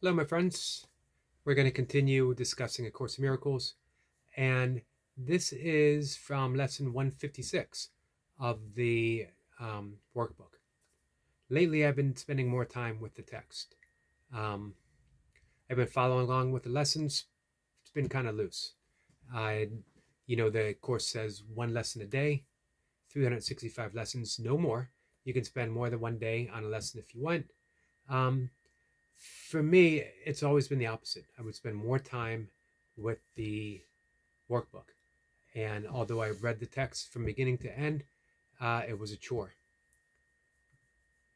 Hello, my friends. We're going to continue discussing A Course in Miracles, and this is from lesson 156 of the workbook. Lately, I've been spending more time with the text. Um, I've been following along with the lessons. It's been kind of loose. I, the course says one lesson a day, 365 lessons, no more. You can spend more than one day on a lesson if you want. Um, for me, it's always been the opposite. I would spend more time with the workbook. And although I read the text from beginning to end, it was a chore.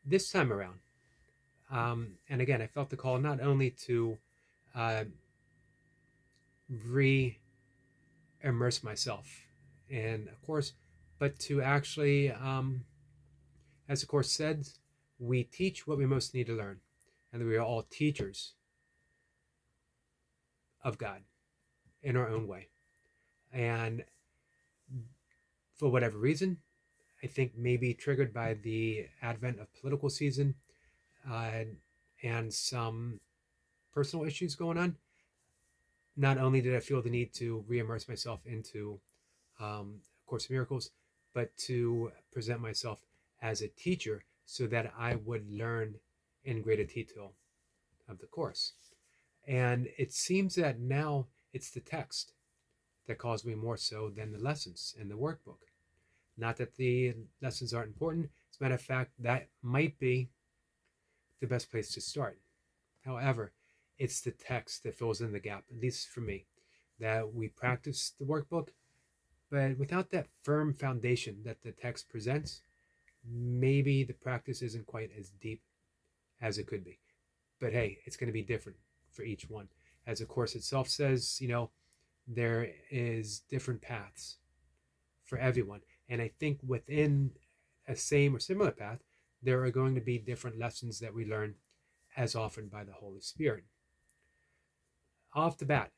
This time around, and again, I felt the call not only to uh, re immerse myself in a course, but to actually, as the course said, we teach what we most need to learn, and that we are all teachers of God in our own way. And for whatever reason, I think maybe triggered by the advent of political season uh, and some personal issues going on, not only did I feel the need to re-immerse myself into Course in Miracles, but to present myself as a teacher so that I would learn in greater detail of the course. And it seems that now it's the text that calls me more so than the lessons in the workbook. Not that the lessons aren't important. As a matter of fact, that might be the best place to start. However, it's the text that fills in the gap, at least for me, that we practice the workbook, but without that firm foundation that the text presents, maybe the practice isn't quite as deep as it could be. But hey, it's going to be different for each one. As the course itself says, there is different paths for everyone. And I think within a same or similar path, there are going to be different lessons that we learn as offered by the Holy Spirit. Off the bat,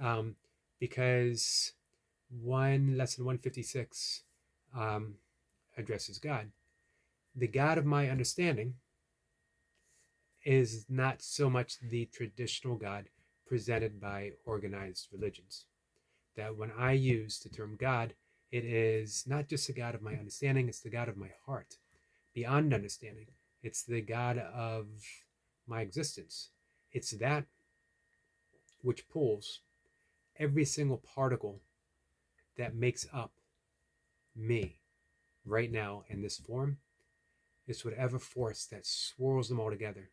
um, because lesson 156 um, addresses God. The God of my understanding is not so much the traditional God presented by organized religions. That when I use the term God, it is not just the God of my understanding, it's the God of my heart. Beyond understanding, it's the God of my existence. It's that which pulls every single particle that makes up me right now in this form. It's whatever force that swirls them all together,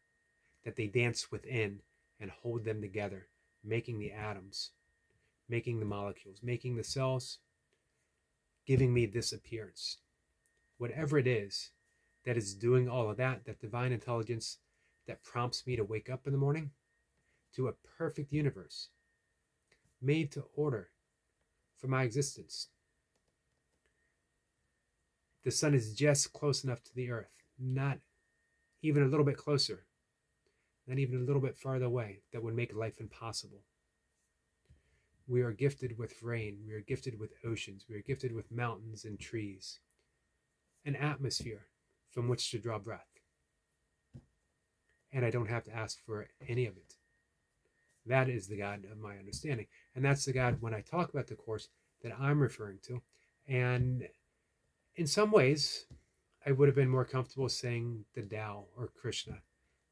that they dance within and hold them together, making the atoms, making the molecules, making the cells, giving me this appearance. Whatever it is that is doing all of that, that divine intelligence that prompts me to wake up in the morning to a perfect universe made to order for my existence. The sun is just close enough to the earth, not even a little bit closer, not even a little bit farther away, that would make life impossible. We are gifted with rain, we are gifted with oceans, we are gifted with mountains and trees, an atmosphere from which to draw breath. And I don't have to ask for any of it. That is the God of my understanding. And that's the God, when I talk about the Course, that I'm referring to. And in some ways, I would have been more comfortable saying the Tao or Krishna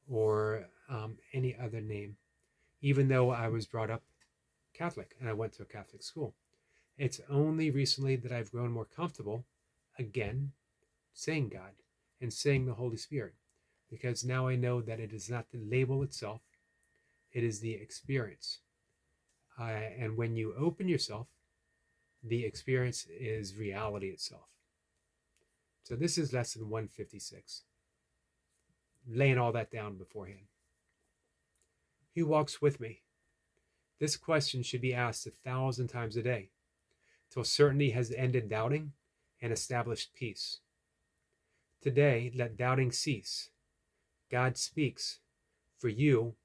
or any other name, even though I was brought up Catholic and I went to a Catholic school. It's only recently that I've grown more comfortable, again, saying God and saying the Holy Spirit, because now I know that it is not the label itself, it is the experience. And when you open yourself, the experience is reality itself. So this is lesson 156, laying all that down beforehand. Who walks with me? This question should be asked 1,000 times a day, till certainty has ended doubting and established peace. Today, let doubting cease. God speaks for you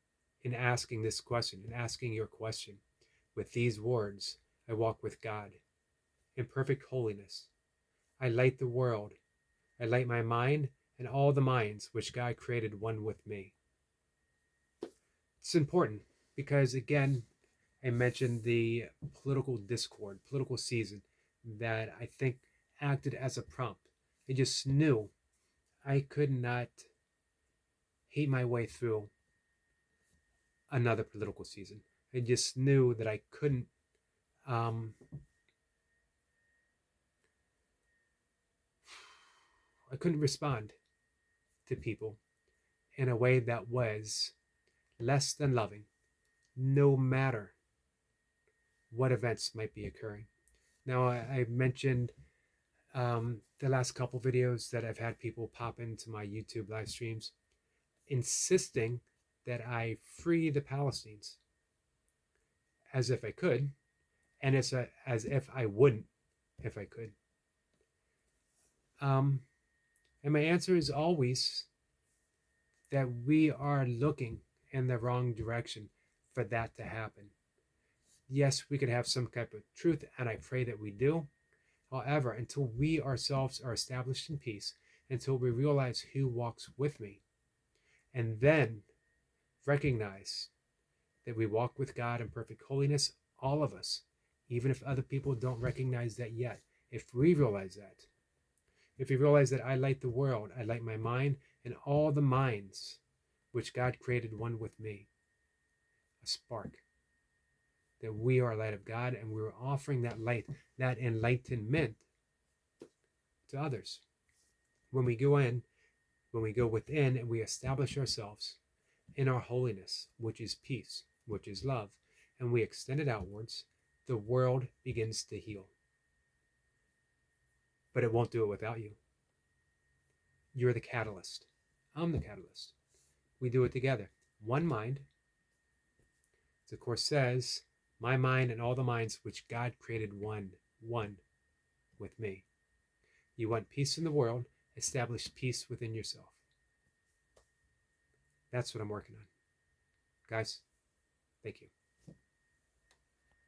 in asking this question, in asking your question. With these words, I walk with God in perfect holiness. I light the world. I light my mind and all the minds which God created one with me. It's important because, again, I mentioned the political discord, political season that I think acted as a prompt. I just knew I could not hate my way through another political season. I just knew that um, I couldn't respond to people in a way that was less than loving, no matter what events might be occurring. Now, I mentioned the last couple videos that I've had people pop into my YouTube live streams insisting that I free the Palestinians as if I could, and as if I wouldn't if I could. Um, and my answer is always that we are looking in the wrong direction for that to happen. Yes, we could have some type of truth, and I pray that we do. However, until we ourselves are established in peace, until we realize who walks with me, and then recognize that we walk with God in perfect holiness, all of us, even if other people don't recognize that yet, if we realize that, if we realize that I light the world, I light my mind and all the minds which God created one with me, a spark, that we are a light of God and we're offering that light, that enlightenment to others. When we go within and we establish ourselves in our holiness, which is peace, which is love, and we extend it outwards, the world begins to heal. But it won't do it without you. You're the catalyst. I'm the catalyst. We do it together. One mind. The Course says, my mind and all the minds which God created one with me. You want peace in the world, establish peace within yourself. That's what I'm working on. Guys, thank you.